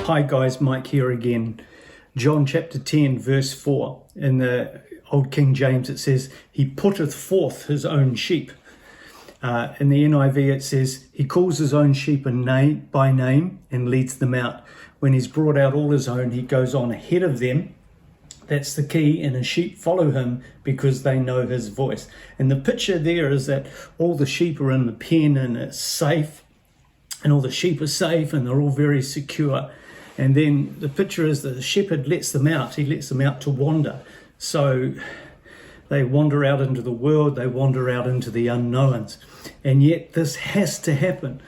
Hi guys, Mike here again. John chapter 10 verse 4. In the Old King James it says, He putteth forth his own sheep. In the NIV it says, He calls his own sheep by name and leads them out. When he's brought out all his own, he goes on ahead of them. That's the key, and his sheep follow him because they know his voice. And the picture there is that all the sheep are in the pen and it's safe, and all the sheep are safe and they're all very secure. And then the picture is that the shepherd lets them out. He lets them out to wander. So they wander out into the world, they wander out into the unknowns. And yet this has to happen.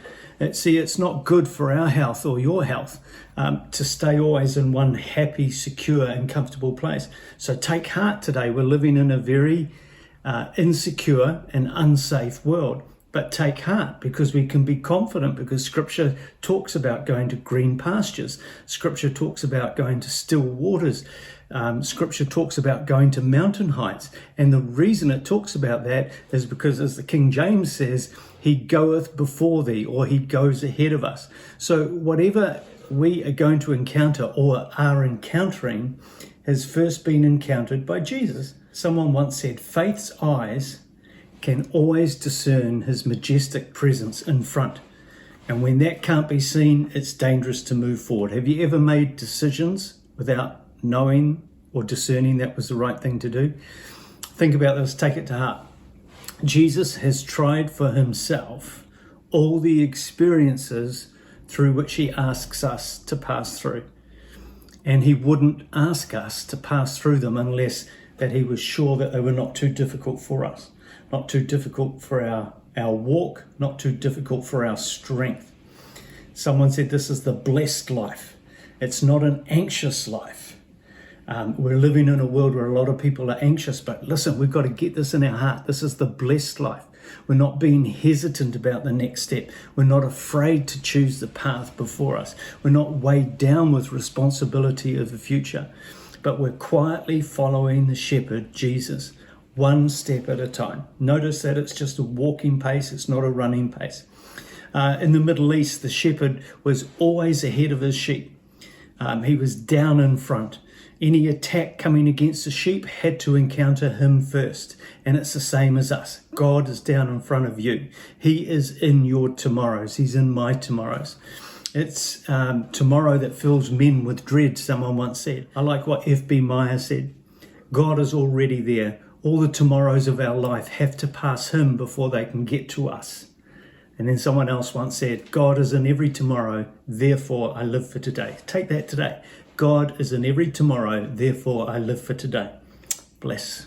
See, it's not good for our health or your health to stay always in one happy, secure and comfortable place. So take heart today. We're living in a very insecure and unsafe world. But take heart, because we can be confident, because Scripture talks about going to green pastures. Scripture talks about going to still waters. Scripture talks about going to mountain heights. And the reason it talks about that is because, as the King James says, He goeth before thee, or He goes ahead of us. So whatever we are going to encounter or are encountering has first been encountered by Jesus. Someone once said, faith's eyes can always discern His majestic presence in front. And when that can't be seen, it's dangerous to move forward. Have you ever made decisions without knowing or discerning that was the right thing to do? Think about this, take it to heart. Jesus has tried for Himself all the experiences through which He asks us to pass through. And He wouldn't ask us to pass through them unless that He was sure that they were not too difficult for us. Not too difficult for our walk, not too difficult for our strength. Someone said this is the blessed life. It's not an anxious life. We're living in a world where a lot of people are anxious, but listen, we've got to get this in our heart. This is the blessed life. We're not being hesitant about the next step. We're not afraid to choose the path before us. We're not weighed down with responsibility of the future, but we're quietly following the shepherd, Jesus, one step at a time. Notice that it's just a walking pace, it's not a running pace. In the Middle East, the shepherd was always ahead of his sheep. He was down in front. Any attack coming against the sheep had to encounter him first. And it's the same as us. God is down in front of you. He is in your tomorrows. He's in my tomorrows. It's tomorrow that fills men with dread, someone once said. I like what F.B. Meyer said. God is already there. All the tomorrows of our life have to pass Him before they can get to us. And then someone else once said, God is in every tomorrow, therefore I live for today. Take that today. God is in every tomorrow, therefore I live for today. Bless.